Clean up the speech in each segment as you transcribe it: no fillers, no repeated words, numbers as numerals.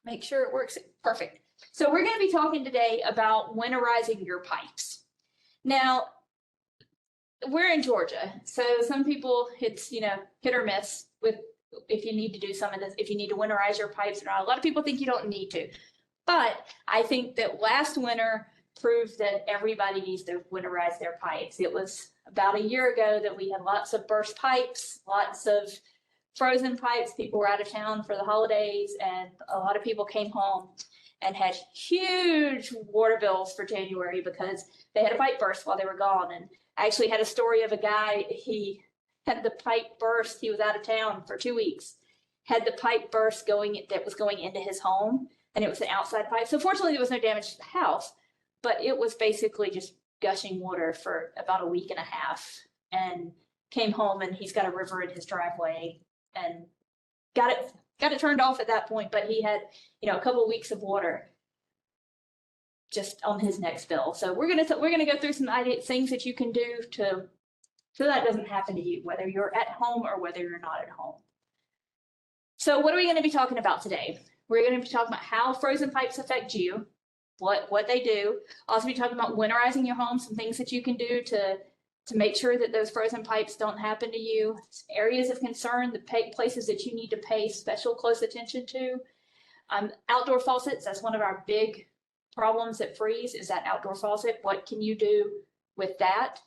Make sure it works. Perfect. So we're going to be talking today about winterizing your pipes. Now, we're in Georgia, so some people it's hit or miss with if you need to do some of this, if you need to winterize your pipes or not. A lot of people think you don't need to, but I think that last winter proved that everybody needs to winterize their pipes. It was about a year ago that we had lots of burst pipes, lots of frozen pipes. People were out of town for the holidays, and a lot of people came home and had huge water bills for January because they had a pipe burst while they were gone. And I actually had a story of a guy, he had the pipe burst, he was out of town for 2 weeks, had the pipe burst that was going into his home, and it was an outside pipe. So fortunately there was no damage to the house, but it was basically just gushing water for about a week and a half, and came home and he's got a river in his driveway and got it turned off at that point, but he had, a couple of weeks of water just on his next bill. So we're gonna go through some things that you can do so that doesn't happen to you, whether you're at home or whether you're not at home. So what are we going to be talking about today? We're going to be talking about how frozen pipes affect you, what they do. Also be talking about winterizing your home, some things that you can do to make sure that those frozen pipes don't happen to you, areas of concern, the places that you need to pay special close attention to. Outdoor faucets, that's one of our big problems that freeze, is that outdoor faucet. What can you do with that?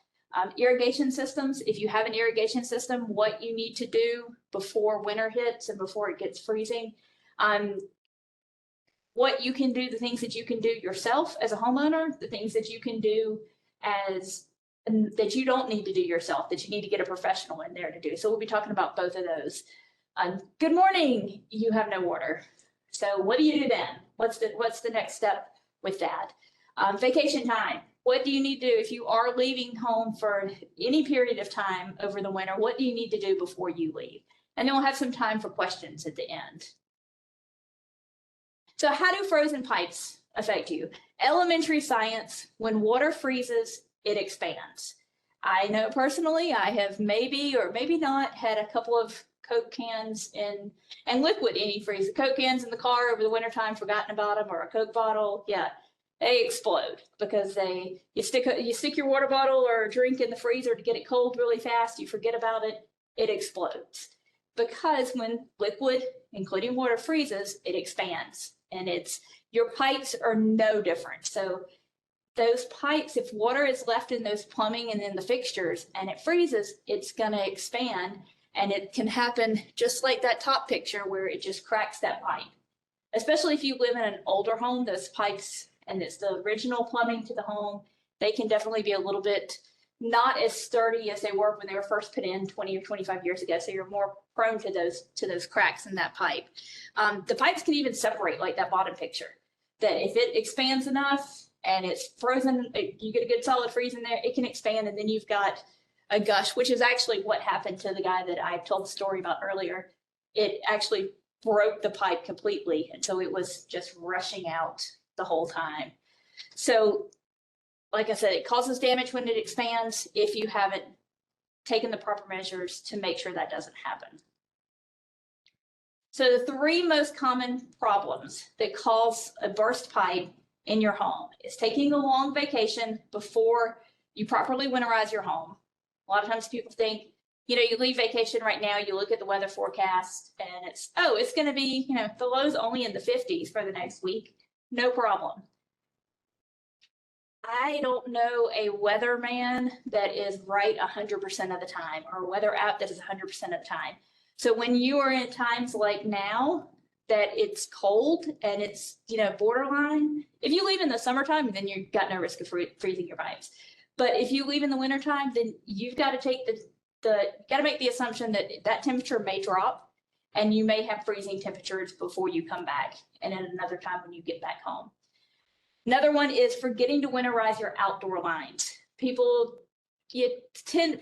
Irrigation systems, if you have an irrigation system, what you need to do before winter hits and before it gets freezing. What you can do, the things that you can do yourself as a homeowner, the things that you can do that you don't need to do yourself, that you need to get a professional in there to do. So we'll be talking about both of those. Good morning, you have no water. So what do you do then? What's the next step with that? Vacation time. What do you need to do if you are leaving home for any period of time over the winter? What do you need to do before you leave? And then we'll have some time for questions at the end. So how do frozen pipes affect you? Elementary science, when water freezes, it expands. I know personally, I have maybe or maybe not had a couple of Coke cans and liquid antifreeze. The Coke cans in the car over the wintertime, forgotten about them, or a Coke bottle, yeah, they explode because you stick your water bottle or drink in the freezer to get it cold really fast, you forget about it, it explodes. Because when liquid, including water, freezes, it expands, and your pipes are no different. So those pipes, if water is left in those plumbing and in the fixtures and it freezes, it's going to expand, and it can happen just like that top picture where it just cracks that pipe. Especially if you live in an older home, those pipes, and it's the original plumbing to the home, they can definitely be a little bit not as sturdy as they were when they were first put in 20 or 25 years ago. So you're more prone to those cracks in that pipe. The pipes can even separate, like that bottom picture, that if it expands enough and it's frozen, you get a good solid freeze in there, it can expand, and then you've got a gush, which is actually what happened to the guy that I told the story about earlier. It actually broke the pipe completely, and so it was just rushing out the whole time. So like I said, it causes damage when it expands if you haven't taken the proper measures to make sure that doesn't happen. So the three most common problems that cause a burst pipe in your home is taking a long vacation before you properly winterize your home. A lot of times people think, you leave vacation right now, you look at the weather forecast and it's going to be, the low's only in the 50s for the next week. No problem. I don't know a weatherman that is right 100% of the time, or a weather app that is 100% of the time. So when you are in times like now that it's cold and it's, borderline, if you leave in the summertime, then you've got no risk of freezing your pipes. But if you leave in the wintertime, then you've got to take make the assumption that that temperature may drop, and you may have freezing temperatures before you come back, and at another time when you get back home. Another one is forgetting to winterize your outdoor lines. People tend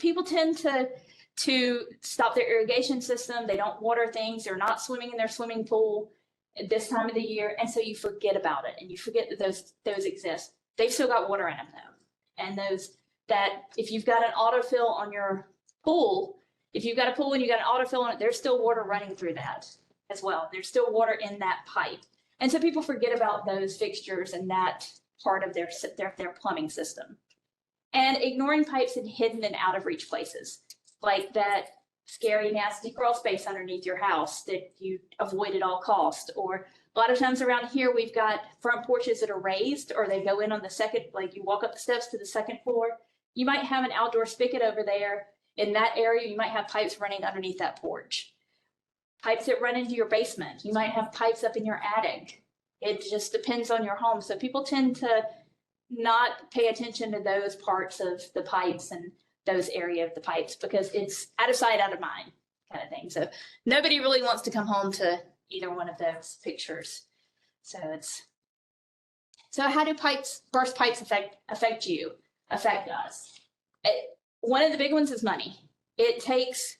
to stop their irrigation system. They don't water things. They're not swimming in their swimming pool at this time of the year, and so you forget about it, and you forget that those exist. They've still got water in them though, and if you've got an autofill on your pool, if you've got a pool and you've got an autofill on it, there's still water running through that as well. There's still water in that pipe. And so people forget about those fixtures and that part of their plumbing system. And ignoring pipes in hidden and out of reach places, like that scary, nasty crawl space underneath your house that you avoid at all cost. Or a lot of times around here, we've got front porches that are raised, or they go in on the second, like you walk up the steps to the second floor. You might have an outdoor spigot over there. In that area, you might have pipes running underneath that porch. Pipes that run into your basement. You might have pipes up in your attic. It just depends on your home. So people tend to not pay attention to those parts of the pipes and those area of the pipes because it's out of sight, out of mind kind of thing. So nobody really wants to come home to either one of those pictures. So how do burst pipes affect us? One of the big ones is money. It takes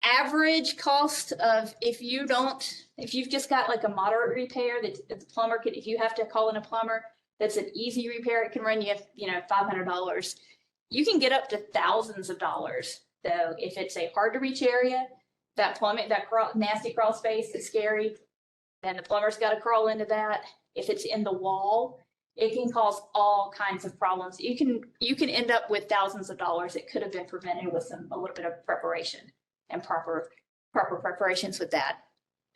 average cost of, if you've just got like a moderate repair that the plumber could, if you have to call in a plumber, that's an easy repair, it can run you, $500. You can get up to thousands of dollars. So if it's a hard to reach area, that nasty crawl space is scary, then the plumber's got to crawl into that. If it's in the wall, it can cause all kinds of problems. You can end up with thousands of dollars. It could have been prevented with a little bit of preparation and proper preparations with that.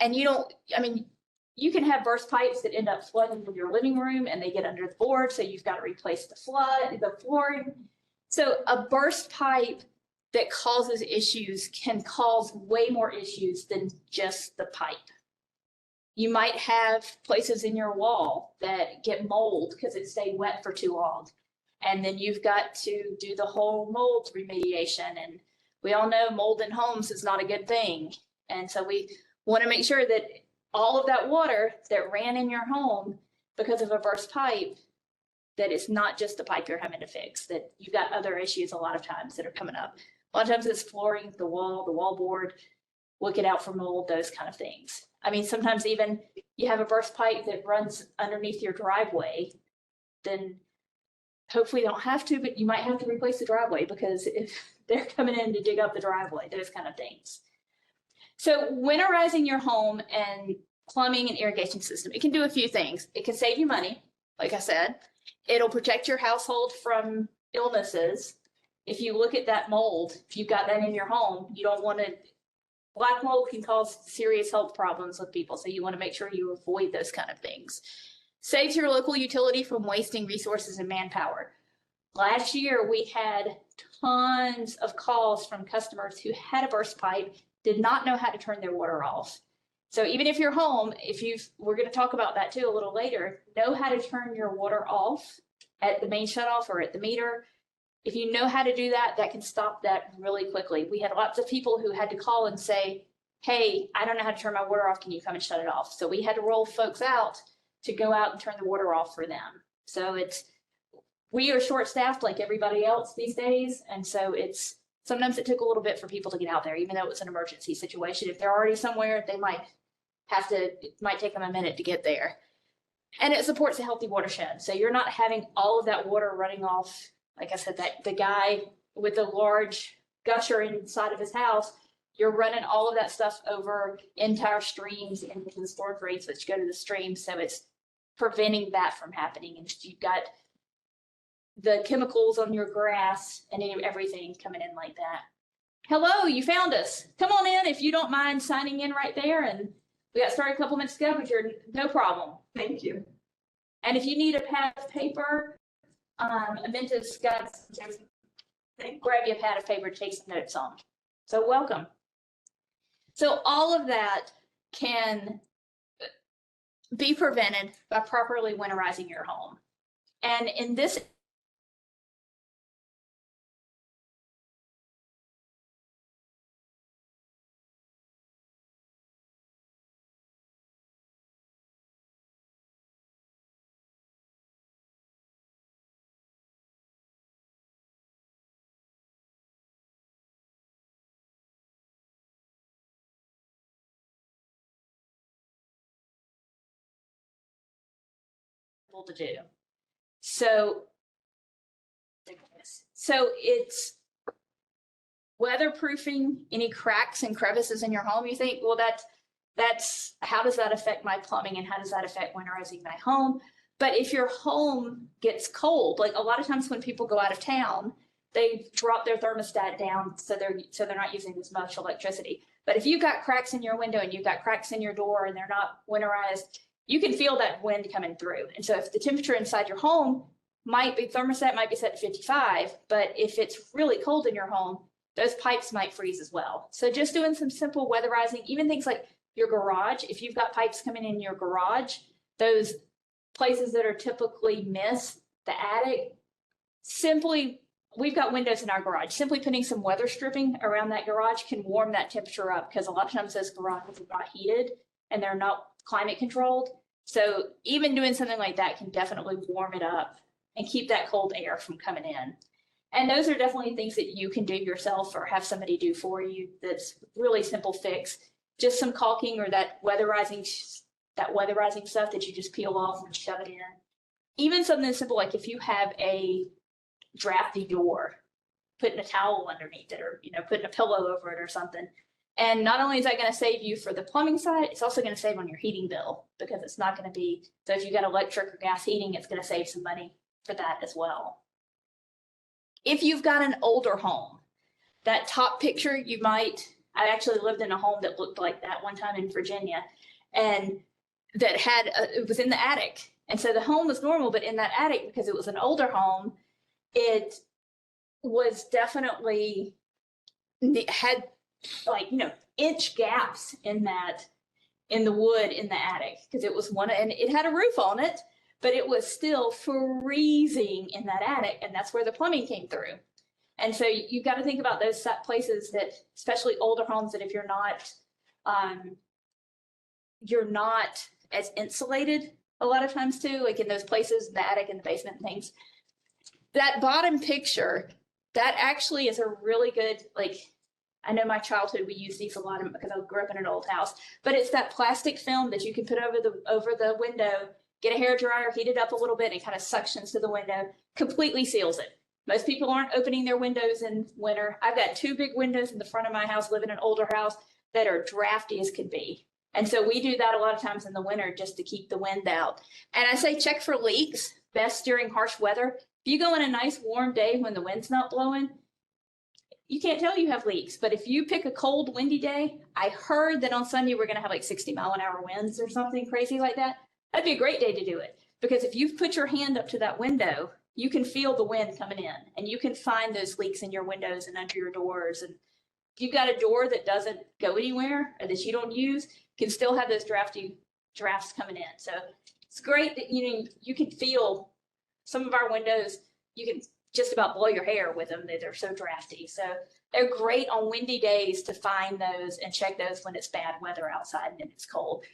And you can have burst pipes that end up flooding with your living room and they get under the board. So you've got to replace the flooring. So a burst pipe that causes issues can cause way more issues than just the pipe. You might have places in your wall that get mold because it stayed wet for too long. And then you've got to do the whole mold remediation. And we all know mold in homes is not a good thing. And so we want to make sure that all of that water that ran in your home because of a burst pipe, that it's not just the pipe you're having to fix, that you've got other issues a lot of times that are coming up. A lot of times it's flooring, the wall board, look it out for mold, those kind of things. Sometimes even you have a burst pipe that runs underneath your driveway, then hopefully you don't have to, but you might have to replace the driveway because if they're coming in to dig up the driveway, those kind of things. So winterizing your home and plumbing and irrigation system, it can do a few things. It can save you money, like I said. It'll protect your household from illnesses. If you look at that mold, if you've got that in your home, you don't want to, black mold can cause serious health problems with people. So you want to make sure you avoid those kind of things. Saves your local utility from wasting resources and manpower. Last year, we had tons of calls from customers who had a burst pipe, did not know how to turn their water off. So even if you're home, we're going to talk about that too a little later, know how to turn your water off at the main shutoff or at the meter. If you know how to do that, that can stop that really quickly. We had lots of people who had to call and say, hey, I don't know how to turn my water off. Can you come and shut it off? So we had to roll folks out to go out and turn the water off for them. So we are short-staffed like everybody else these days. And so sometimes it took a little bit for people to get out there, even though it was an emergency situation. If they're already somewhere, it might take them a minute to get there. And it supports a healthy watershed. So you're not having all of that water running off. Like I said, that the guy with the large gusher inside of his house, you're running all of that stuff over entire streams into the storm drains which go to the stream. So it's preventing that from happening. And you've got the chemicals on your grass and everything coming in like that. Hello, you found us. Come on in if you don't mind signing in right there. And we got started a couple minutes ago, but you're no problem. Thank you. And if you need a pad of paper, Amenta's got, grab you a pad of paper to take some notes on. So welcome. So all of that can be prevented by properly winterizing your home. And in this to do. So it's weatherproofing any cracks and crevices in your home. You think, well, That's how does that affect my plumbing and how does that affect winterizing my home? But if your home gets cold, like a lot of times when people go out of town, they drop their thermostat down so they're not using as much electricity. But if you've got cracks in your window and you've got cracks in your door and they're not winterized, you can feel that wind coming through. And so if the temperature inside your home thermostat might be set to 55, but if it's really cold in your home, those pipes might freeze as well. So just doing some simple weatherizing, even things like your garage, if you've got pipes coming in your garage, those places that are typically missed, the attic, we've got windows in our garage. Simply putting some weather stripping around that garage can warm that temperature up because a lot of times those garages are not heated and they're not climate controlled. So even doing something like that can definitely warm it up and keep that cold air from coming in. And those are definitely things that you can do yourself or have somebody do for you. That's really simple fix. Just some caulking or that weatherizing stuff that you just peel off and shove it in. Even something simple like if you have a drafty door, putting a towel underneath it or putting a pillow over it or something. And not only is that going to save you for the plumbing side, it's also going to save on your heating bill because it's not going to be, so if you got electric or gas heating, it's going to save some money for that as well. If you've got an older home, that top picture I actually lived in a home that looked like that one time in Virginia and that it was in the attic. And so the home was normal, but in that attic, because it was an older home, it was definitely, it had inch gaps in the wood in the attic because it was and it had a roof on it, but it was still freezing in that attic, and that's where the plumbing came through. And so you've got to think about those places that, especially older homes, that if you're not as insulated a lot of times too, like in those places, the attic and the basement and things. That bottom picture, that actually is a really good, I know my childhood, we used these a lot because I grew up in an old house, but it's that plastic film that you can put over the window, get a hairdryer, heat it up a little bit, and kind of suctions to the window, completely seals it. Most people aren't opening their windows in winter. I've got 2 big windows in the front of my house, live in an older house, that are drafty as could be. And so we do that a lot of times in the winter just to keep the wind out. And I say check for leaks, best during harsh weather. If you go on a nice warm day when the wind's not blowing, you can't tell you have leaks. But if you pick a cold, windy day, I heard that on Sunday we're going to have 60-mile-an-hour winds or something crazy like that. That'd be a great day to do it. Because if you've put your hand up to that window, you can feel the wind coming in and you can find those leaks in your windows and under your doors. And if you've got a door that doesn't go anywhere or that you don't use, you can still have those drafts coming in. So it's great that you can feel some of our windows, you can just about blow your hair with them. They're so drafty. So they're great on windy days to find those and check those when it's bad weather outside and it's cold.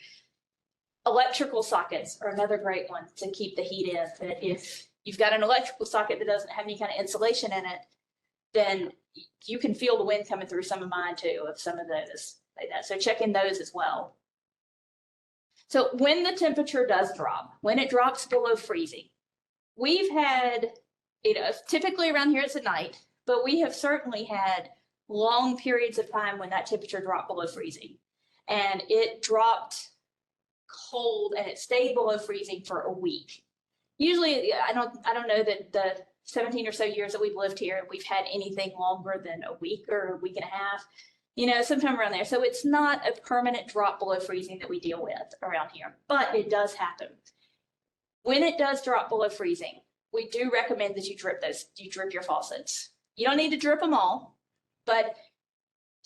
Electrical sockets are another great one to keep the heat in. That if you've got an electrical socket that doesn't have any kind of insulation in it, then you can feel the wind coming through some of mine too, of some of those like that. So check in those as well. So when the temperature does drop, when it drops below freezing, we've had, typically around here it's at night, but we have certainly had long periods of time when that temperature dropped below freezing. And it dropped cold and it stayed below freezing for a week. Usually, I don't know that the 17 or so years that we've lived here, we've had anything longer than a week or a week and a half, sometime around there. So it's not a permanent drop below freezing that we deal with around here, but it does happen. When it does drop below freezing, we do recommend that you drip your faucets. You don't need to drip them all, but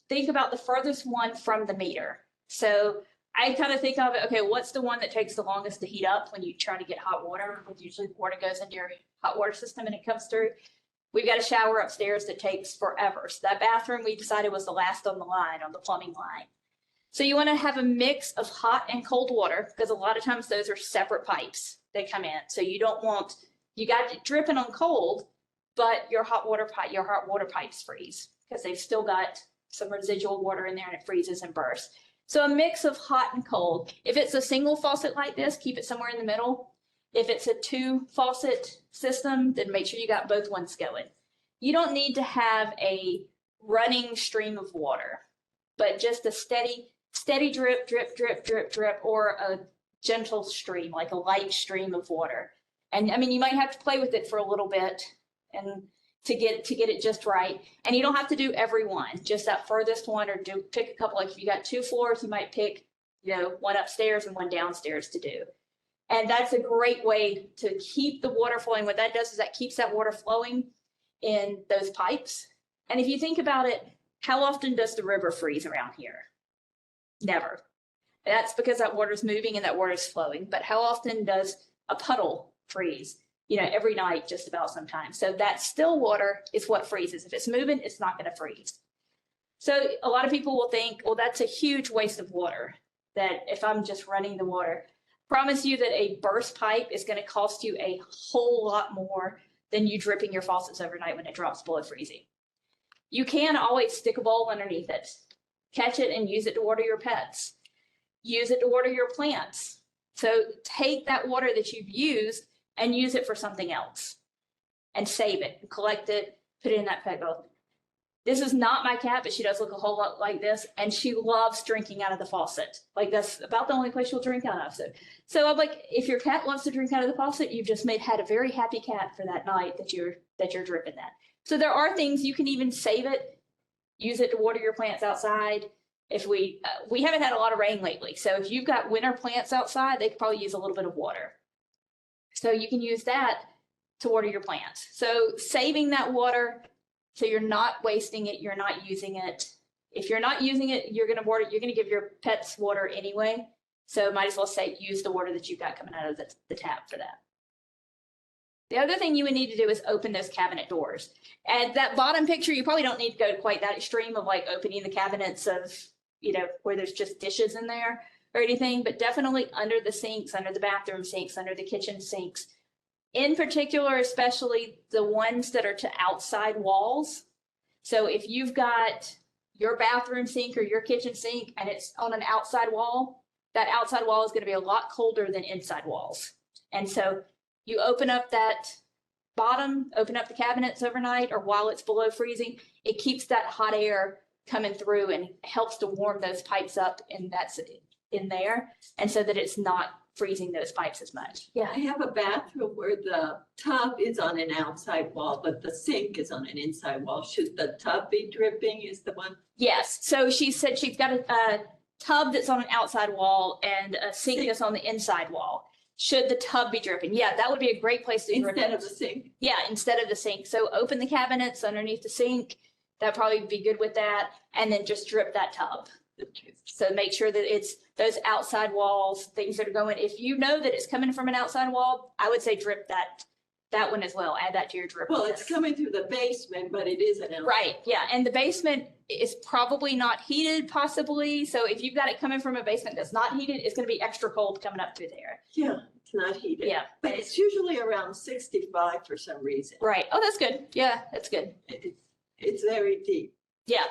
think about the furthest one from the meter. So I kind of think of it, okay, what's the one that takes the longest to heat up when you try to get hot water? Because usually the water goes into your hot water system and it comes through. We've got a shower upstairs that takes forever. So that bathroom we decided was the last on the line, on the plumbing line. So you want to have a mix of hot and cold water because a lot of times those are separate pipes that come in. So you got it dripping on cold, but your hot water pipes freeze because they've still got some residual water in there and it freezes and bursts. So a mix of hot and cold. If it's a single faucet like this, keep it somewhere in the middle. If it's a 2 faucet system, then make sure you got both ones going. You don't need to have a running stream of water, but just a steady steady drip, drip, drip, drip, drip, or a gentle stream, like a light stream of water. And I mean, you might have to play with it for a little bit and to get it just right. And you don't have to do every one, just that furthest one, or pick a couple. Like if you got 2 floors, you might pick, one upstairs and one downstairs to do. And that's a great way to keep the water flowing. What that does is that keeps that water flowing in those pipes. And if you think about it, how often does the river freeze around here? Never. That's because that water is moving and that water is flowing. But how often does a puddle freeze? Every night, just about sometimes. So that still water is what freezes. If it's moving, it's not going to freeze. So a lot of people will think, well, that's a huge waste of water, that if I'm just running the water. Promise you that a burst pipe is going to cost you a whole lot more than you dripping your faucets overnight when it drops below freezing. You can always stick a bowl underneath it, catch it and use it to water your pets. Use it to water your plants. So take that water that you've used and use it for something else and save it and collect it, put it in that pet bowl. This is not my cat, but she does look a whole lot like this. And she loves drinking out of the faucet. Like that's about the only place she'll drink out of. So I'm like, if your cat loves to drink out of the faucet, you've just had a very happy cat for that night that you're dripping that. So there are things you can even save it, use it to water your plants outside. If we haven't had a lot of rain lately. So if you've got winter plants outside, they could probably use a little bit of water. So you can use that to water your plants. So saving that water, so you're not wasting it, you're not using it. If you're not using it, you're going to give your pets water anyway. So might as well use the water that you've got coming out of the tap for that. The other thing you would need to do is open those cabinet doors. And that bottom picture, you probably don't need to go quite that extreme of like opening the cabinets of, where there's just dishes in there or anything, but definitely under the sinks, under the bathroom sinks, under the kitchen sinks. In particular, especially the ones that are to outside walls. So if you've got your bathroom sink or your kitchen sink and it's on an outside wall, that outside wall is going to be a lot colder than inside walls. And so you open up that bottom, open up the cabinets overnight or while it's below freezing, it keeps that hot air coming through and helps to warm those pipes up, and that's in there, and so that it's not freezing those pipes as much. Yeah. I have a bathroom where the tub is on an outside wall, but the sink is on an inside wall. Should the tub be dripping is the one? Yes. So she said she's got a tub that's on an outside wall and a sink that's on the inside wall. Should the tub be dripping? Yeah, that would be a great place to drip instead of the sink. Yeah, instead of the sink. So open the cabinets underneath the sink. That'd probably be good with that. And then just drip that tub. So make sure that it's those outside walls, things that are going. If you know that it's coming from an outside wall, I would say drip that one as well. Add that to your drip. Well, it's coming through the basement, but it is an outside. Right. Yeah. And the basement is probably not heated, possibly. So if you've got it coming from a basement that's not heated, it's going to be extra cold coming up through there. Yeah, it's not heated. Yeah. But it's usually around 65 for some reason. Right. Oh, that's good. Yeah, that's good. It's very deep. Yeah.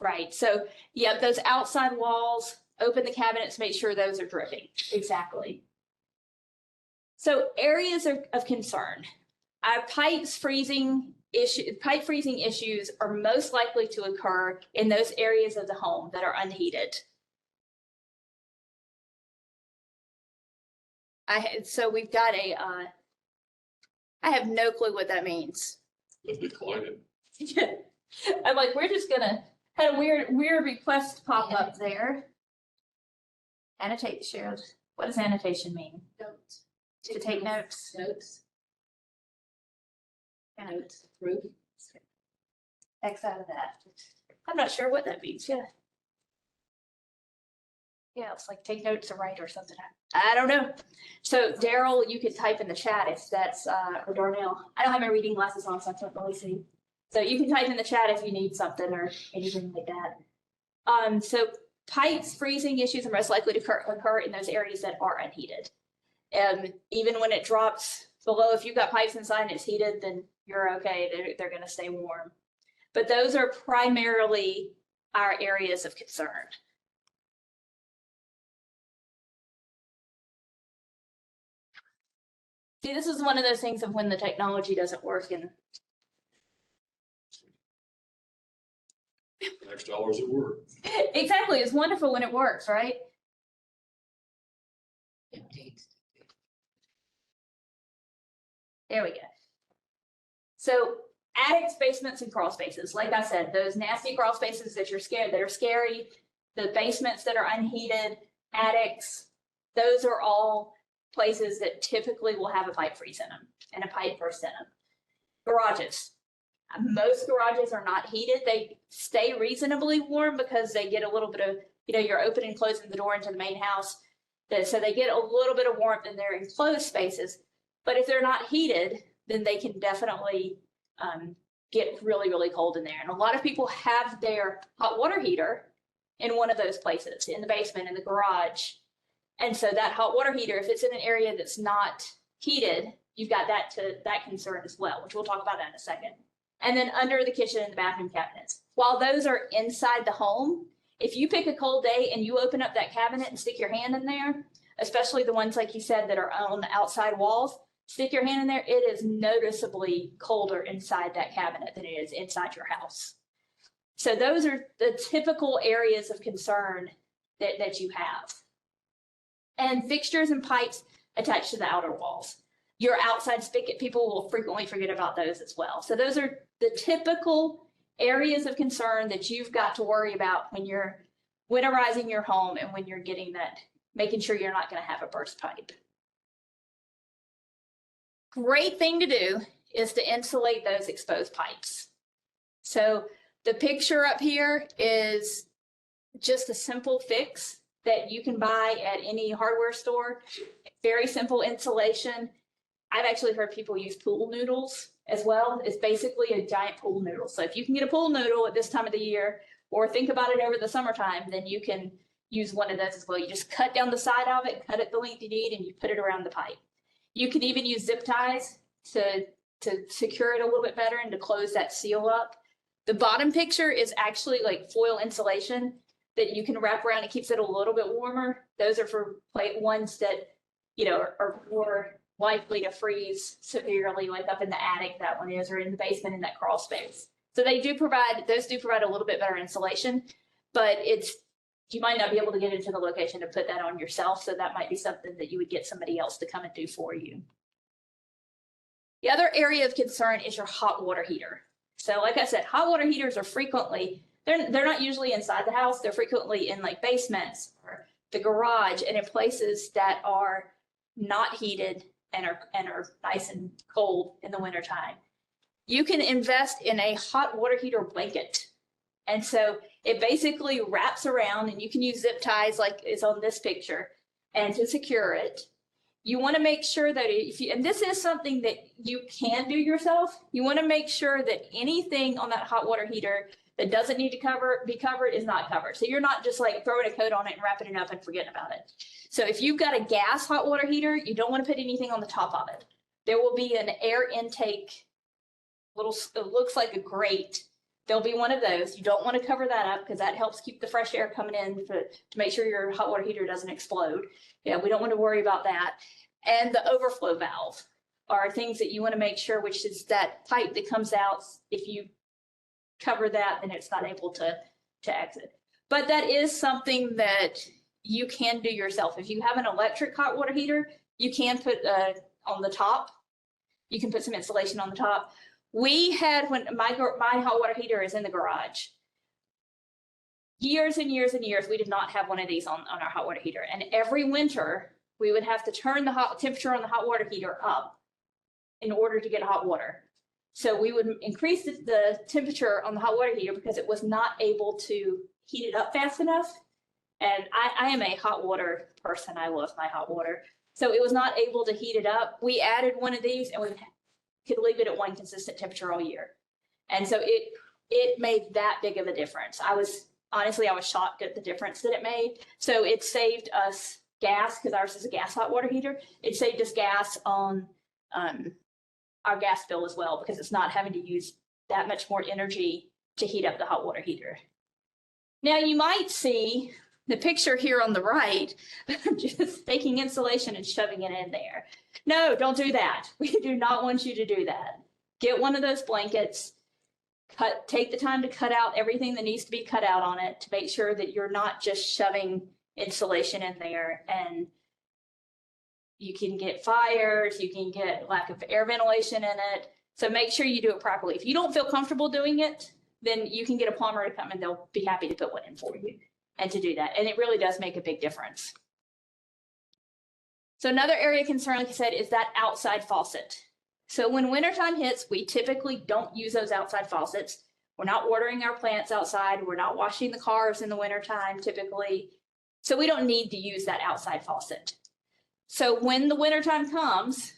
Right. So, yeah, those outside walls, open the cabinets, make sure those are dripping. Exactly. So areas of concern. Pipe freezing issues are most likely to occur in those areas of the home that are unheated. So we've got I have no clue what that means. I'm like, we're just gonna had a weird request pop up there. Annotate the shares. What does annotation mean? Notes. To take notes. Notes. Yeah. Notes. Proof. X out of that. I'm not sure what that means. Yeah. Yeah, it's like take notes to write or something. I don't know. So Daryl, you could type in the chat if that's or Darnell. I don't have my reading glasses on, so I can't really see. So you can type in the chat if you need something or anything like that. So pipes freezing issues are most likely to occur in those areas that are unheated. Even when it drops below, if you've got pipes inside and it's heated, then you're okay. They're going to stay warm. But those are primarily our areas of concern. See, this is one of those things of when the technology doesn't work and $6 at work. Exactly. It's wonderful when it works, right? There we go. So attics, basements, and crawl spaces. Like I said, those nasty crawl spaces that are scary, the basements that are unheated, attics, those are all places that typically will have a pipe freeze in them and a pipe burst in them. Garages. Most garages are not heated. They stay reasonably warm because they get a little bit of, you're opening and closing the door into the main house. So they get a little bit of warmth in their enclosed spaces. But if they're not heated, then they can definitely get really, really cold in there. And a lot of people have their hot water heater in one of those places, in the basement, in the garage. And so that hot water heater, if it's in an area that's not heated, you've got that concern as well, which we'll talk about that in a second. And then under the kitchen and the bathroom cabinets. While those are inside the home, if you pick a cold day and you open up that cabinet and stick your hand in there, especially the ones, like you said, that are on the outside walls, stick your hand in there, it is noticeably colder inside that cabinet than it is inside your house. So those are the typical areas of concern that you have. And fixtures and pipes attached to the outer walls. Your outside spigot, people will frequently forget about those as well. So those are the typical areas of concern that you've got to worry about when you're winterizing your home and when you're getting that, making sure you're not going to have a burst pipe. Great thing to do is to insulate those exposed pipes. So the picture up here is just a simple fix that you can buy at any hardware store. Very simple insulation. I've actually heard people use pool noodles as well. It's basically a giant pool noodle. So if you can get a pool noodle at this time of the year, or think about it over the summertime, then you can use one of those as well. You just cut down the side of it, cut it the length you need, and you put it around the pipe. You can even use zip ties to secure it a little bit better and to close that seal up. The bottom picture is actually like foil insulation that you can wrap around. It keeps it a little bit warmer. Those are for ones that, are more likely to freeze severely, like up in the attic, that one is, or in the basement in that crawl space. So those do provide a little bit better insulation, but you might not be able to get into the location to put that on yourself. So that might be something that you would get somebody else to come and do for you. The other area of concern is your hot water heater. So like I said, hot water heaters are frequently, they're not usually inside the house. They're frequently in like basements or the garage and in places that are not heated and are nice and cold in the wintertime. You can invest in a hot water heater blanket. And so it basically wraps around, and you can use zip ties like is on this picture, and to secure it. You want to make sure that and this is something that you can do yourself, you want to make sure that anything on that hot water heater that doesn't need to be covered is not covered. So you're not just like throwing a coat on it and wrapping it up and forgetting about it. So if you've got a gas hot water heater, you don't want to put anything on the top of it. There will be an air intake, it looks like a grate. There'll be one of those. You don't want to cover that up because that helps keep the fresh air coming in to make sure your hot water heater doesn't explode. Yeah, we don't want to worry about that. And the overflow valve are things that you want to make sure, which is that pipe that comes out. If you cover that, then it's not able to exit. But that is something that you can do yourself. If you have an electric hot water heater, you can put on the top. You can put some insulation on the top. We had, when my hot water heater is in the garage, years and years and years, we did not have one of these on our hot water heater. And every winter, we would have to turn the temperature on the hot water heater up in order to get hot water. So we would increase the temperature on the hot water heater because it was not able to heat it up fast enough. And I am a hot water person. I love my hot water. So it was not able to heat it up. We added one of these and we could leave it at one consistent temperature all year. And so it made that big of a difference. I was shocked at the difference that it made. So it saved us gas, because ours is a gas hot water heater. It saved us gas on our gas bill as well, because it's not having to use that much more energy to heat up the hot water heater. Now you might see the picture here on the right, just taking insulation and shoving it in there. No, don't do that. We do not want you to do that. Get one of those blankets. take the time to cut out everything that needs to be cut out on it to make sure that you're not just shoving insulation in there, and you can get fires, you can get lack of air ventilation in it. So make sure you do it properly. If you don't feel comfortable doing it, then you can get a plumber to come and they'll be happy to put one in for you and to do that. And it really does make a big difference. So another area of concern, like I said, is that outside faucet. So when wintertime hits, we typically don't use those outside faucets. We're not watering our plants outside. We're not washing the cars in the wintertime typically. So we don't need to use that outside faucet. So when the wintertime comes,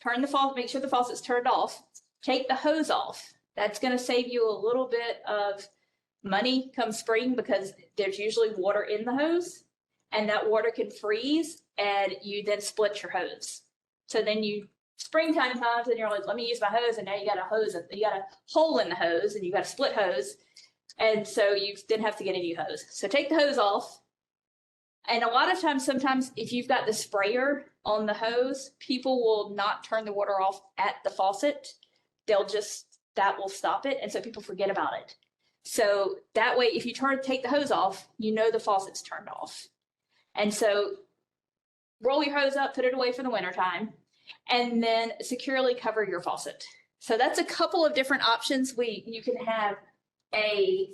turn the faucet, make sure the faucet's turned off, take the hose off. That's going to save you a little bit of money come spring because there's usually water in the hose, and that water can freeze and you then split your hose. So then springtime comes and you're like, let me use my hose, and now you got a hole in the hose and you got a split hose. And so you then have to get a new hose. So take the hose off. And a lot of times, sometimes if you've got the sprayer on the hose, people will not turn the water off at the faucet. That will stop it. And so people forget about it. So that way, if you take the hose off, you know the faucet's turned off. And so roll your hose up, put it away for the wintertime, and then securely cover your faucet. So that's a couple of different options. You can have a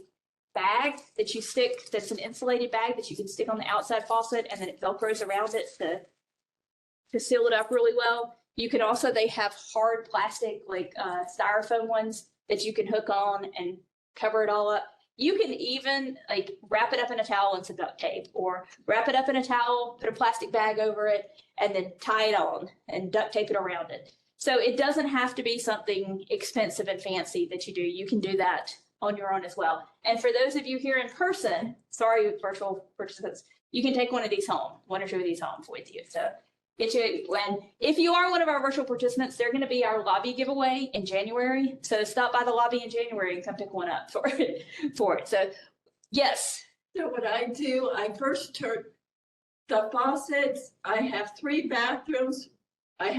bag that you stick, that's an insulated bag that you can stick on the outside faucet, and then it velcros around it to seal it up really well. You can also, they have hard plastic, like styrofoam ones that you can hook on and cover it all up. You can even like wrap it up in a towel and some duct tape, or wrap it up in a towel, put a plastic bag over it, and then tie it on and duct tape it around it. So it doesn't have to be something expensive and fancy that you do. You can do that on your own as well. And for those of you here in person, sorry, virtual participants, you can take one or two of these home with you. So if you are one of our virtual participants, they're going to be our lobby giveaway in January. So stop by the lobby in January and come pick one up for it. So yes. So what I do, I first turn the faucets. I have 3 bathrooms. I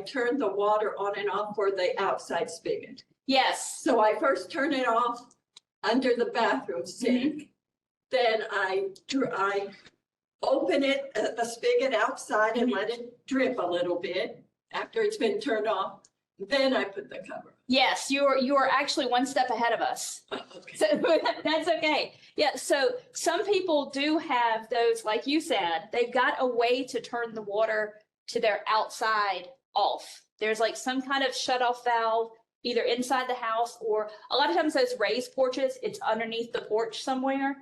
turn the water on and off for the outside spigot. Yes. So I first turn it off under the bathroom sink. Then I open it, the spigot outside, and let it drip a little bit after it's been turned off. Then I put the cover. Yes, you are actually one step ahead of us. Okay. So that's okay. Yeah, so some people do have those, like you said, they've got a way to turn the water to their outside off. There's like some kind of shut-off valve, either inside the house, or a lot of times those raised porches, it's underneath the porch somewhere,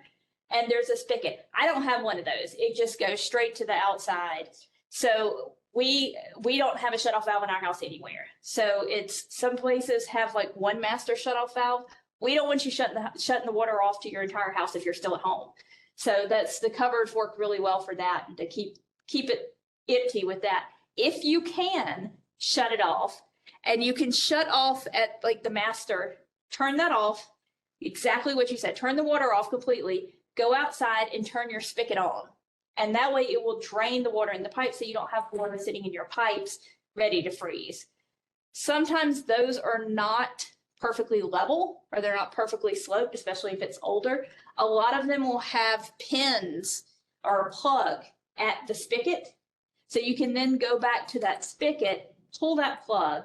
and there's a spigot. I don't have one of those. It just goes straight to the outside. So we don't have a shutoff valve in our house anywhere. So some places have like one master shutoff valve. We don't want you shutting the water off to your entire house if you're still at home. So the covers work really well for that, and to keep it empty with that. If you can shut it off, and you can shut off at like the master, turn that off, exactly what you said, turn the water off completely, go outside and turn your spigot on. And that way it will drain the water in the pipe, so you don't have water sitting in your pipes ready to freeze. Sometimes those are not perfectly level, or they're not perfectly sloped, especially if it's older. A lot of them will have pins or a plug at the spigot. So you can then go back to that spigot, pull that plug.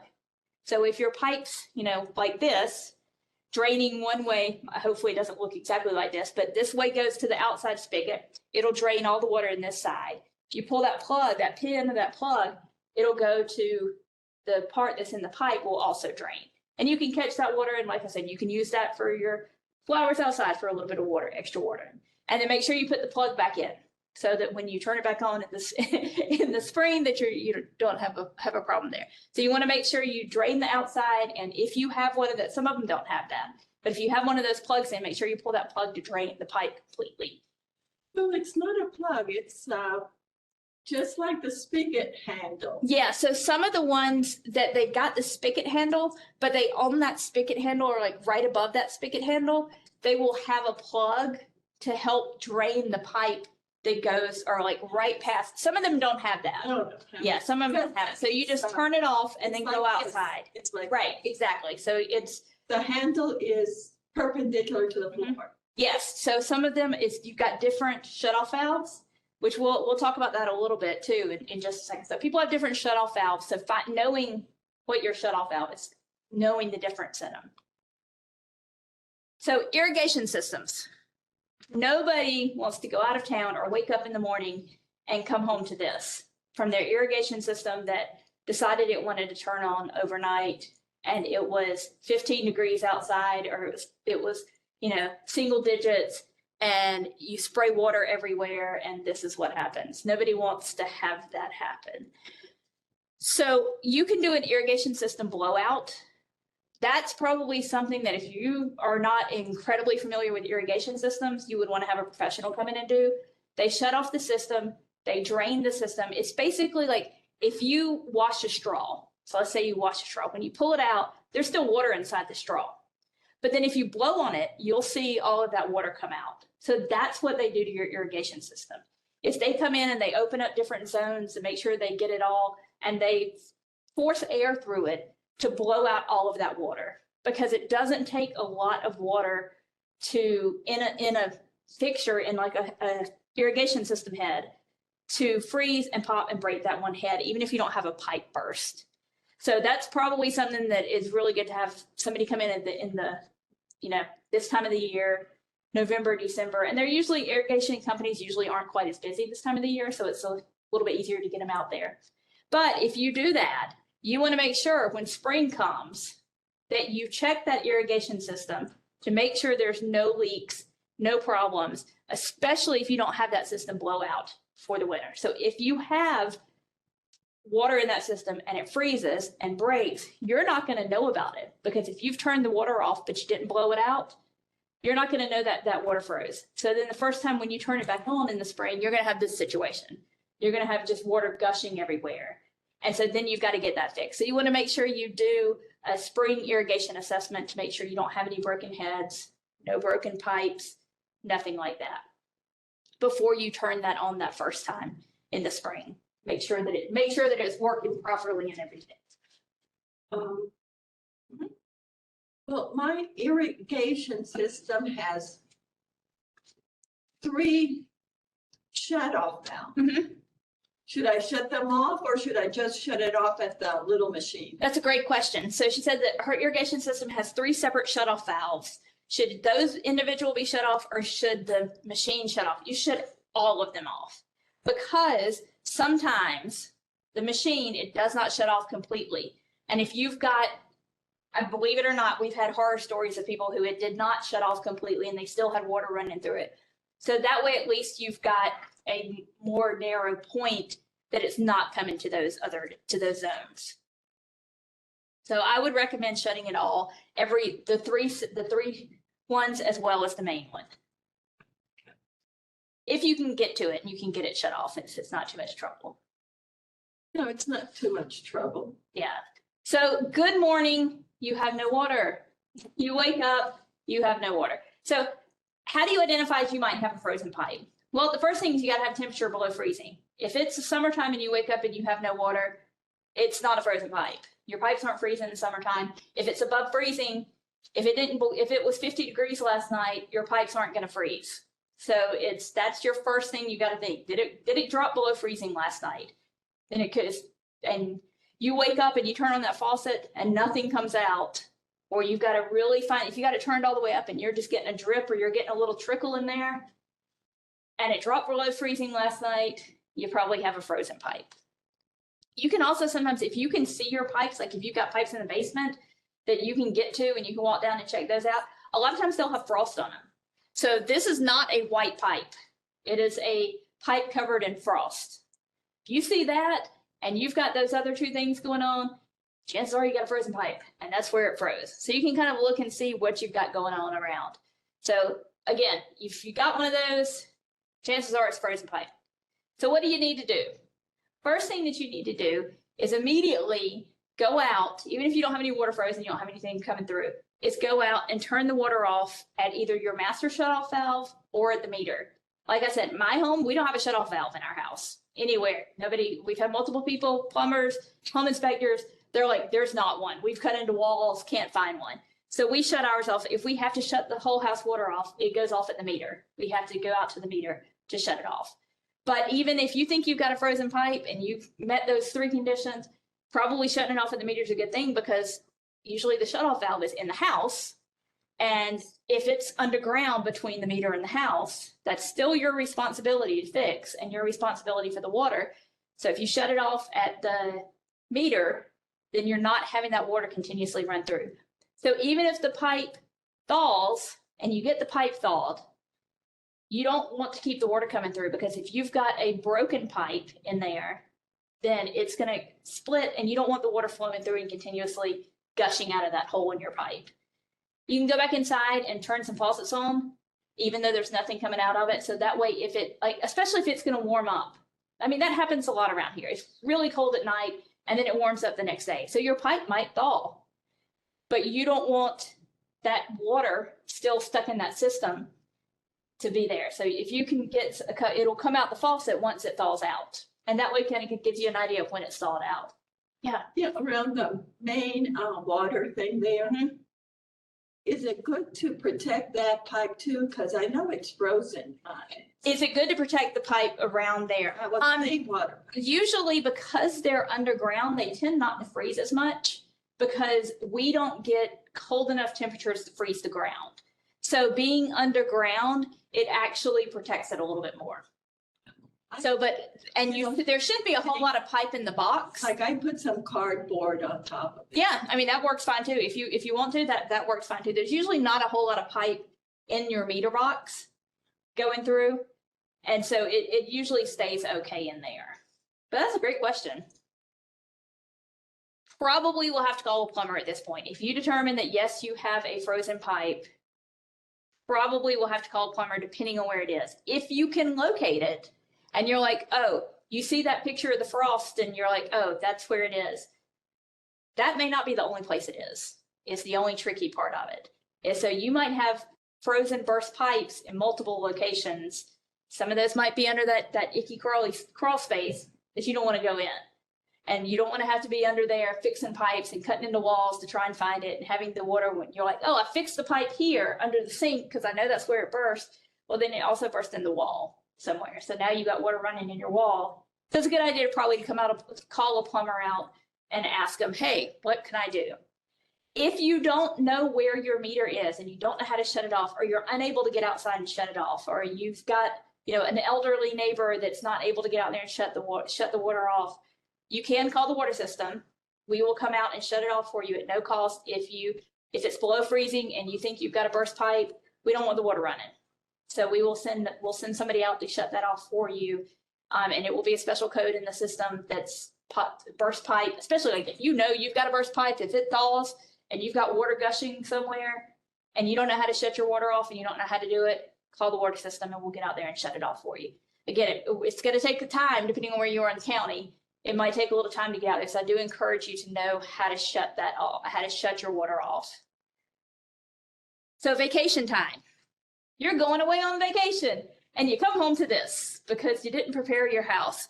So if your pipe's, like this, draining one way, hopefully it doesn't look exactly like this, but this way goes to the outside spigot. It'll drain all the water in this side. If you pull that plug, that pin of that plug, it'll go to the part that's in the pipe will also drain. And you can catch that water, and like I said, you can use that for your flowers outside for a little bit of water, extra water. And then make sure you put the plug back in, so that when you turn it back on in the spring, that you don't have a problem there. So you want to make sure you drain the outside, and if you have one of that, some of them don't have that, but if you have one of those plugs in, make sure you pull that plug to drain the pipe completely. Well, it's not a plug. It's just like the spigot handle. Yeah, so some of the ones that they've got the spigot handle, but they on that spigot handle, or like right above that spigot handle, they will have a plug to help drain the pipe that goes, or like right past. Some of them don't have that. No. Yeah, some of them don't have it. So you just turn it off and then go outside. It's like Right, exactly. So it's the handle is perpendicular to the floor. Yes, so some of them is you've got different shutoff valves, which we'll talk about that a little bit too in just a second. So people have different shutoff valves. So knowing what your shutoff valve is, knowing the difference in them. So irrigation systems. Nobody wants to go out of town or wake up in the morning and come home to this from their irrigation system that decided it wanted to turn on overnight and it was 15 degrees outside, or it was single digits, and you spray water everywhere, and this is what happens. Nobody wants to have that happen. So you can do an irrigation system blowout. That's probably something that if you are not incredibly familiar with irrigation systems, you would want to have a professional come in and do. They shut off the system, they drain the system. It's basically like if you wash a straw. So let's say you wash a straw. When you pull it out, there's still water inside the straw. But then if you blow on it, you'll see all of that water come out. So that's what they do to your irrigation system. Is they come in and they open up different zones to make sure they get it all, and they force air through it to blow out all of that water, because it doesn't take a lot of water to in a fixture in like a irrigation system head to freeze and pop and break that one head, even if you don't have a pipe burst. So that's probably something that is really good to have somebody come in the this time of the year, November, December, and they're usually irrigation companies usually aren't quite as busy this time of the year, so it's a little bit easier to get them out there. But if you do that, you want to make sure when spring comes that you check that irrigation system to make sure there's no leaks, no problems, especially if you don't have that system blowout for the winter. So if you have water in that system and it freezes and breaks, you're not going to know about it, because if you've turned the water off but you didn't blow it out, you're not going to know that that water froze. So then the first time when you turn it back on in the spring, you're going to have this situation. You're going to have just water gushing everywhere. And so then you've got to get that fixed. So you want to make sure you do a spring irrigation assessment to make sure you don't have any broken heads, no broken pipes, nothing like that, before you turn that on that first time in the spring. Make sure that it's working properly and everything. Well, my irrigation system has 3 shut-off valves. Should I shut them off, or should I just shut it off at the little machine? That's a great question. So she said that her irrigation system has 3 separate shut-off valves. Should those individual be shut off, or should the machine shut off? You should all of them off, because sometimes the machine, it does not shut off completely. And if you've got, I believe it or not, we've had horror stories of people who it did not shut off completely and they still had water running through it. So that way, at least you've got a more narrow point that it's not coming to those zones. So I would recommend shutting it all, the three ones as well as the main one. If you can get to it and you can get it shut off, it's not too much trouble. No, it's not too much trouble. Yeah. So good morning, you have no water. You wake up, you have no water. So how do you identify if you might have a frozen pipe? Well, the first thing is you got to have temperature below freezing. If it's the summertime and you wake up and you have no water, it's not a frozen pipe. Your pipes aren't freezing in the summertime. If it's above freezing, if it was 50 degrees last night, your pipes aren't going to freeze. So that's your first thing you got to think. Did it drop below freezing last night? And it could, and you wake up and you turn on that faucet and nothing comes out, or you've got to really find, if you got it turned all the way up and you're just getting a drip or you're getting a little trickle in there, and it dropped below freezing last night, you probably have a frozen pipe. You can also sometimes, if you can see your pipes, like if you've got pipes in the basement that you can get to and you can walk down and check those out, a lot of times they'll have frost on them. So this is not a white pipe. It is a pipe covered in frost. If you see that and you've got those other 2 things going on, chances are you got a frozen pipe, and that's where it froze. So you can kind of look and see what you've got going on around. So again, if you got one of those, chances are it's frozen pipe. So what do you need to do? First thing that you need to do is immediately go out, even if you don't have any water frozen, you don't have anything coming through, is go out and turn the water off at either your master shutoff valve or at the meter. Like I said, my home, we don't have a shutoff valve in our house anywhere. We've had multiple people, plumbers, home inspectors. They're like, there's not one. We've cut into walls, can't find one. So we shut ours off. If we have to shut the whole house water off, it goes off at the meter. We have to go out to the meter to shut it off. But even if you think you've got a frozen pipe and you've met those 3 conditions, probably shutting it off at the meter is a good thing, because usually the shutoff valve is in the house. And if it's underground between the meter and the house, that's still your responsibility to fix and your responsibility for the water. So if you shut it off at the meter, then you're not having that water continuously run through. So even if the pipe thaws and you get the pipe thawed, you don't want to keep the water coming through, because if you've got a broken pipe in there, then it's going to split and you don't want the water flowing through and continuously gushing out of that hole in your pipe. You can go back inside and turn some faucets on, even though there's nothing coming out of it. So that way, if it, like, especially if it's going to warm up. I mean, that happens a lot around here. It's really cold at night and then it warms up the next day. So your pipe might thaw, but you don't want that water still stuck in that system to be there. So if you can get it'll come out the faucet once it thaws out. And that way kind of gives you an idea of when it's thawed out. Yeah. Yeah, around the main water thing there. Mhm. Is it good to protect that pipe too? Because I know it's frozen. Is it good to protect the pipe around there? Main water. Usually, because they're underground, they tend not to freeze as much, because we don't get cold enough temperatures to freeze the ground. So being underground, it actually protects it a little bit more. So, there shouldn't be a whole lot of pipe in the box. Like I put some cardboard on top of it. Yeah, I mean, that works fine too. If you want to, that works fine too. There's usually not a whole lot of pipe in your meter box going through. And so it usually stays okay in there. But that's a great question. Probably we'll have to call a plumber at this point. If you determine that, yes, you have a frozen pipe, probably we'll have to call a plumber depending on where it is. If you can locate it and you're like, oh, you see that picture of the frost and you're like, oh, that's where it is. That may not be the only place it is. It's the only tricky part of it. And so you might have frozen burst pipes in multiple locations. Some of those might be under that icky crawl space that you don't want to go in. And you don't want to have to be under there fixing pipes and cutting into walls to try and find it and having the water when you're like, oh, I fixed the pipe here under the sink because I know that's where it burst. Well, then it also burst in the wall somewhere. So now you got water running in your wall. So it's a good idea to come out, call a plumber out and ask them, hey, what can I do? If you don't know where your meter is and you don't know how to shut it off, or you're unable to get outside and shut it off, or you've got, an elderly neighbor that's not able to get out there and shut the water off, you can call the water system. We will come out and shut it off for you at no cost. If it's below freezing and you think you've got a burst pipe, we don't want the water running. So we'll send somebody out to shut that off for you. And it will be a special code in the system that's burst pipe, especially like if you've got a burst pipe, if it thaws and you've got water gushing somewhere and you don't know how to shut your water off and you don't know how to do it, call the water system and we'll get out there and shut it off for you. Again, it's going to take the time depending on where you are in the county. It might take a little time to get out there. So I do encourage you to know how to shut that off, how to shut your water off. So vacation time. You're going away on vacation and you come home to this because you didn't prepare your house.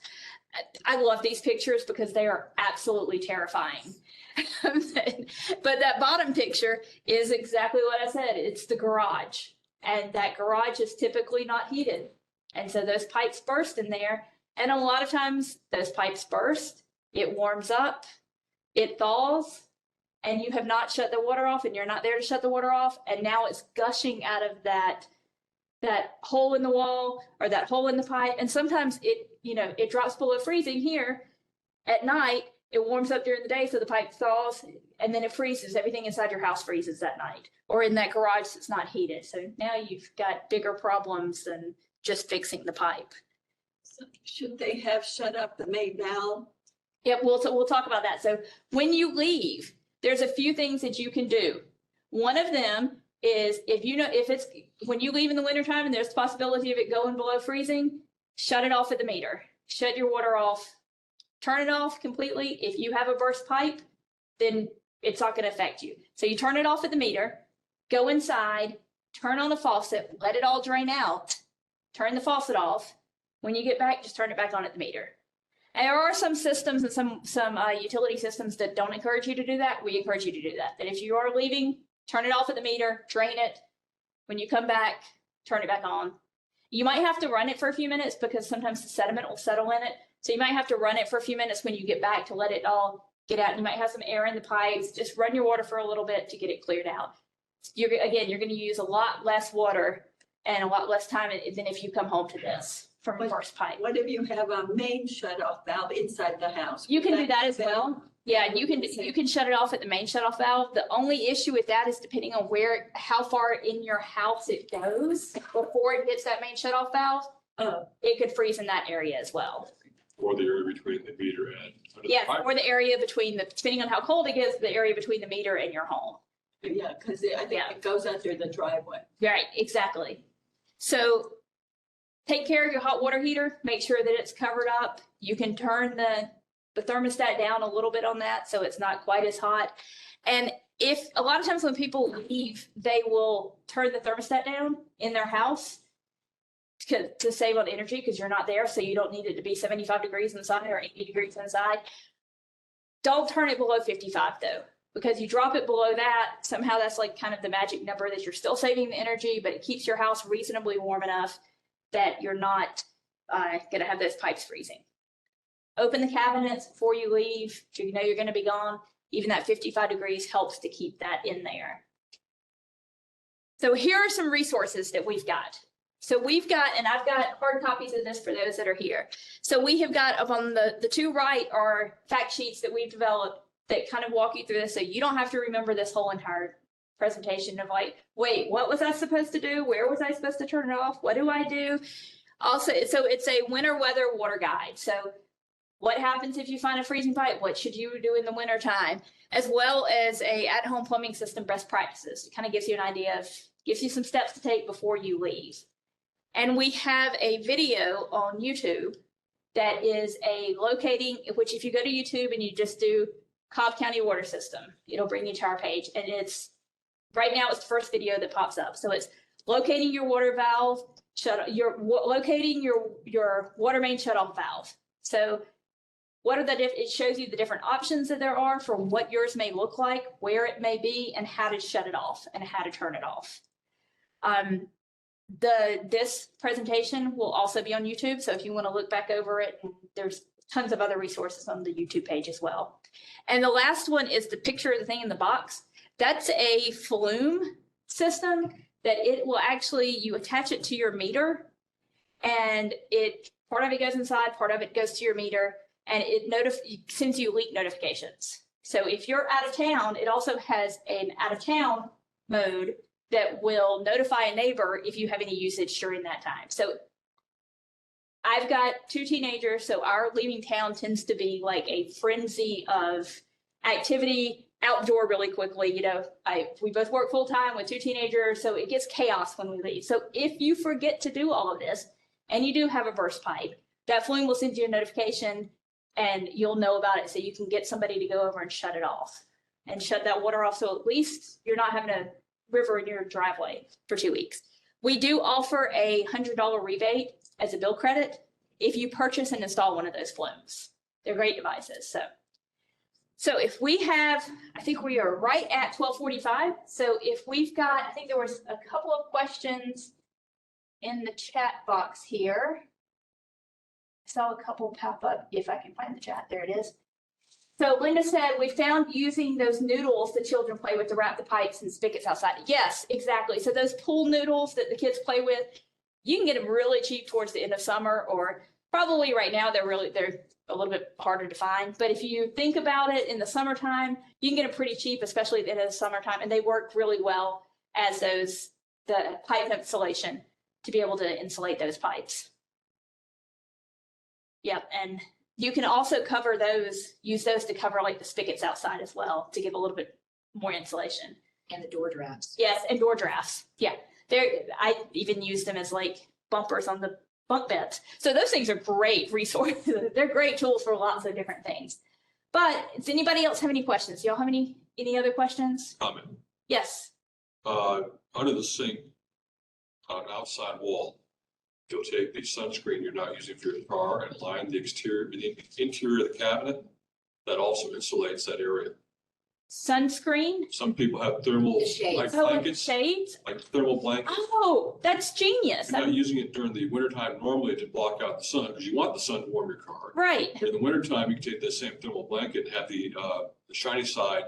I love these pictures because they are absolutely terrifying. But that bottom picture is exactly what I said. It's the garage, and that garage is typically not heated. And so those pipes burst in there. And a lot of times those pipes burst, it warms up, it thaws, and you have not shut the water off and you're not there to shut the water off. And now it's gushing out of that hole in the wall or that hole in the pipe. And sometimes it drops below freezing here at night. It warms up during the day, so the pipe thaws, and then it freezes. Everything inside your house freezes that night, or in that garage that's not heated. So now you've got bigger problems than just fixing the pipe. So should they have shut up the main valve? Yep, we'll talk about that. So when you leave, there's a few things that you can do. One of them is when you leave in the wintertime and there's the possibility of it going below freezing, shut it off at the meter. Shut your water off. Turn it off completely. If you have a burst pipe, then it's not going to affect you. So you turn it off at the meter, go inside, turn on the faucet, let it all drain out, turn the faucet off. When you get back, just turn it back on at the meter. And there are some systems and some utility systems that don't encourage you to do that. We encourage you to do that. That if you are leaving turn it off at the meter, drain it. When you come back, turn it back on. You might have to run it for a few minutes because sometimes the sediment will settle in it. So you might have to run it for a few minutes when you get back to let it all get out. You might have some air in the pipes. Just run your water for a little bit to get it cleared out. You're going to use a lot less water and a lot less time than if you come home to this from a first pipe. What if you have a main shut-off valve inside the house? You can do that as well. Yeah, you can shut it off at the main shut-off valve. The only issue with that is depending on how far in your house it goes before it hits that main shut-off valve. It could freeze in that area as well. Or the area between the meter and. Yeah, or the area between depending on how cold it gets, the area between the meter and your home. Yeah, because I think it goes under the driveway. Right, exactly. So take care of your hot water heater. Make sure that it's covered up. You can turn the thermostat down a little bit on that so it's not quite as hot. And if a lot of times when people leave, they will turn the thermostat down in their house to save on energy because you're not there, so you don't need it to be 75 degrees inside or 80 degrees inside. Don't turn it below 55 though, because you drop it below that, somehow that's like kind of the magic number that you're still saving the energy, but it keeps your house reasonably warm enough that you're not going to have those pipes freezing. Open the cabinets before you leave. You know you're going to be gone. Even that 55 degrees helps to keep that in there. So here are some resources that we've got. So we've got, and I've got hard copies of this for those that are here. So we have got up on the two right are fact sheets that we've developed that kind of walk you through this. So you don't have to remember this whole entire presentation of like, wait, what was I supposed to do? Where was I supposed to turn it off? What do I do? Also, so it's a winter weather water guide. So what happens if you find a freezing pipe? What should you do in the winter time? As well as a at-home plumbing system best practices. It kind of gives you an idea of, gives you some steps to take before you leave. And we have a video on YouTube that is a locating, which if you go to YouTube and you just do Cobb County water system, it'll bring you to our page. And it's, right now it's the first video that pops up. So it's locating your water valve, locating your water main shutoff valve. So what are it shows you the different options that there are for what yours may look like, where it may be, and how to shut it off and how to turn it off. This presentation will also be on YouTube. So if you want to look back over it, there's tons of other resources on the YouTube page as well. And the last one is the picture of the thing in the box. That's a flume system that it will actually, you attach it to your meter and part of it goes inside, part of it goes to your meter, and it sends you leak notifications. So if you're out of town, it also has an out of town mode that will notify a neighbor if you have any usage during that time. So I've got two teenagers, so our leaving town tends to be like a frenzy of activity outdoor really quickly. You know, we both work full time with two teenagers, so it gets chaos when we leave. So if you forget to do all of this and you do have a burst pipe, that flume will send you a notification and you'll know about it so you can get somebody to go over and shut it off and shut that water off. So at least you're not having a river in your driveway for 2 weeks. We do offer a $100 rebate as a bill credit if you purchase and install one of those flumes. They're great devices. So if we have, I think we are right at 12:45. So if we've got, I think there was a couple of questions in the chat box here. I saw a couple pop up, if I can find the chat, there it is. So Linda said, we found using those noodles the children play with to wrap the pipes and spigots outside. Yes, exactly. So those pool noodles that the kids play with, you can get them really cheap towards the end of summer, or probably right now they're a little bit harder to find. But if you think about it in the summertime, you can get them pretty cheap, especially at the end of the summertime, and they work really well as the pipe insulation to be able to insulate those pipes. Yep, and you can also cover those, use those to cover like the spigots outside as well to give a little bit more insulation. And the door drafts. Yes, and door drafts. Yeah, I even use them as like bumpers on the bunk beds. So those things are great resources. They're great tools for lots of different things. But does anybody else have any questions? Y'all have any other questions? Comment. Yes. Under the sink, on outside wall, you'll take the sunscreen you're not using for your car and line the interior of the cabinet. That also insulates that area. Sunscreen? Some people have thermal, The shades. like Oh, with blankets, shades? like thermal blankets. Oh, that's genius. You're not using it during the wintertime normally to block out the sun, because you want the sun to warm your car. Right. But in the wintertime, you can take that same thermal blanket and have the shiny side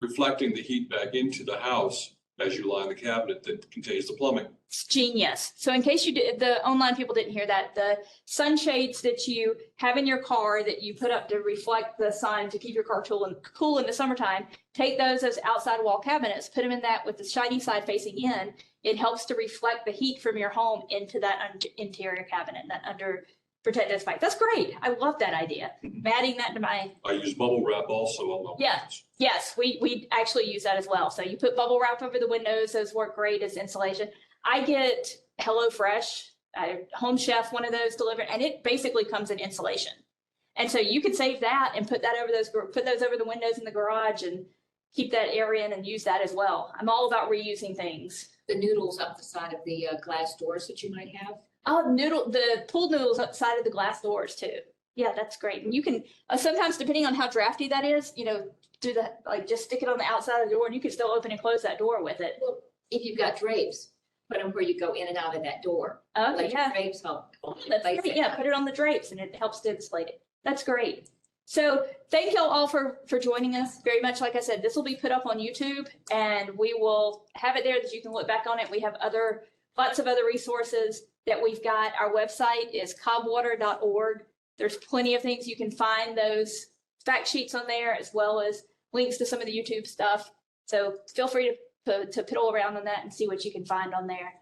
reflecting the heat back into the house as you line the cabinet that contains the plumbing. It's genius. So in case the online people didn't hear that, the sunshades that you have in your car that you put up to reflect the sun to keep your car cool in the summertime, take those as outside wall cabinets, put them in that with the shiny side facing in. It helps to reflect the heat from your home into that interior cabinet, that under protective pipe. That's great. I love that idea. I'm adding that to my. I use bubble wrap also on my Yeah. windows. Yes, we actually use that as well. So you put bubble wrap over the windows. Those work great as insulation. I get HelloFresh, Home Chef, one of those delivered, and it basically comes in insulation. And so you can save that and put those over the windows in the garage and keep that air in and use that as well. I'm all about reusing things. The noodles up the side of the glass doors that you might have. Oh, the pool noodles outside of the glass doors too. Yeah, that's great. And you can, sometimes depending on how drafty that is, do that, like just stick it on the outside of the door and you can still open and close that door with it. Well, if you've got drapes, put them where you go in and out of that door. Okay, Let yeah. your drapes help. That's great. Yeah, put it on the drapes and it helps to insulate it. That's great. So thank y'all all for joining us very much. Like I said, this will be put up on YouTube and we will have it there that you can look back on it. We have lots of other resources that we've got. Our website is cobwater.org. There's plenty of things you can find those fact sheets on there as well as links to some of the YouTube stuff. So feel free to piddle around on that and see what you can find on there.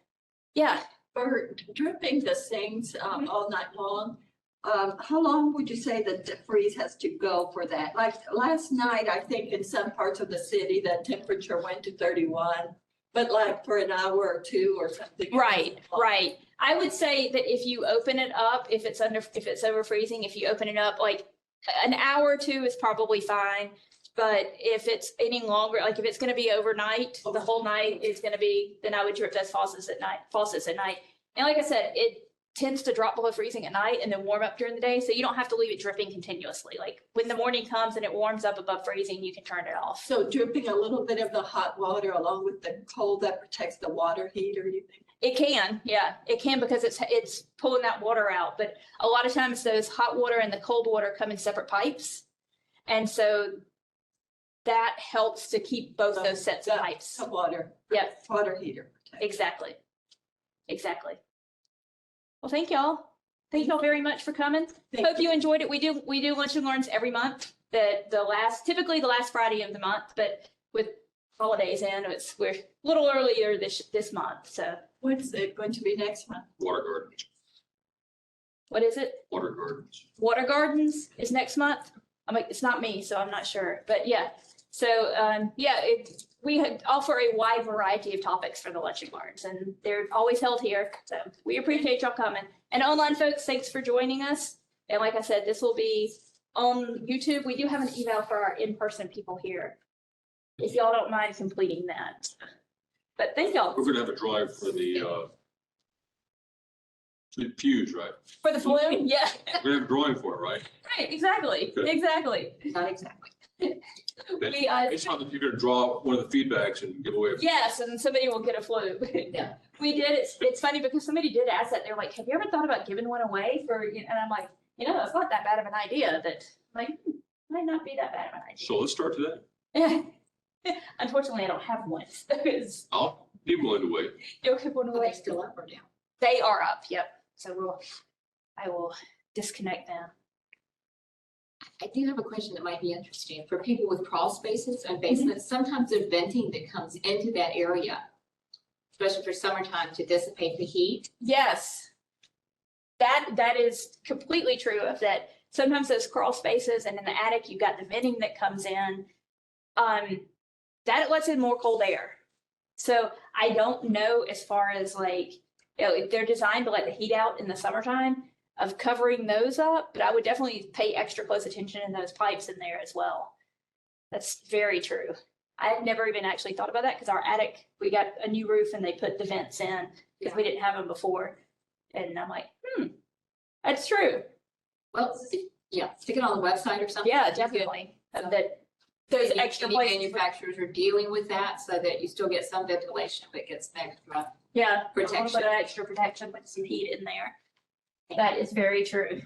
Yeah. For dripping the things all night long, how long would you say the freeze has to go for that? Like last night, I think in some parts of the city, the temperature went to 31, but like for an hour or two or something. Right. I would say that if you open it up, if it's over freezing, if you open it up, like an hour or two is probably fine. But if it's any longer, like if it's going to be overnight, the whole night is going to be, then I would drip those faucets at night. And like I said, it tends to drop below freezing at night and then warm up during the day. So you don't have to leave it dripping continuously. Like when the morning comes and it warms up above freezing, you can turn it off. So dripping a little bit of the hot water along with the cold, that protects the water heater, you think? It can, yeah, it can, because it's pulling that water out. But a lot of times those hot water and the cold water come in separate pipes. And so that helps to keep both those sets of pipes. The water. Yep. Water heater. Exactly. Well, thank y'all. Thank y'all very much for coming. Hope you enjoyed it. We do lunch and learns every month. Typically the last Friday of the month, but with holidays in, we're a little earlier this month. So What's it going to be next month? Water gardens. what is it? Water gardens. Water Gardens is next month. I'm like, it's not me, so I'm not sure, but yeah. So, we offer a wide variety of topics for the lunch and learns, and they're always held here. So we appreciate y'all coming. And online folks, thanks for joining us. And like I said, this will be on YouTube. We do have an email for our in-person people here, if y'all don't mind completing that. But thank y'all. We're gonna have a drive for the pews, right? For the balloon, yeah. We're gonna have a drawing for it, right? Right, exactly, Okay. exactly. Not exactly. We, It's not that you're gonna draw one of the feedbacks and give away. Yes, and somebody will get a flu. Yeah. We did. It's funny because somebody did ask that. They're like, have you ever thought about giving one away for, and I'm like, it's not that bad of an idea. Might not be that bad of an idea. So let's start today. Unfortunately, I don't have one. I'll be willing to wait. You'll give one Are they away. still up or down? They are up. Yep. So I will disconnect them. I do have a question that might be interesting for people with crawl spaces and basements. Sometimes there's venting that comes into that area, especially for summertime, to dissipate the heat. Yes. That is completely true of that. Sometimes those crawl spaces and in the attic, you've got the venting that comes in. That lets in more cold air. So I don't know as far as if they're designed to let the heat out in the summertime of covering those up, but I would definitely pay extra close attention in those pipes in there as well. That's very true. I had never even actually thought about that because our attic, we got a new roof and they put the vents in because we didn't have them before. And I'm like, that's true. Well, stick it on the website or something. Yeah, definitely. Those Any- extra any places. manufacturers are dealing with that so that you still get some ventilation, but gets extra. Yeah. A little Protection. bit of extra protection with some heat in there. That is very true.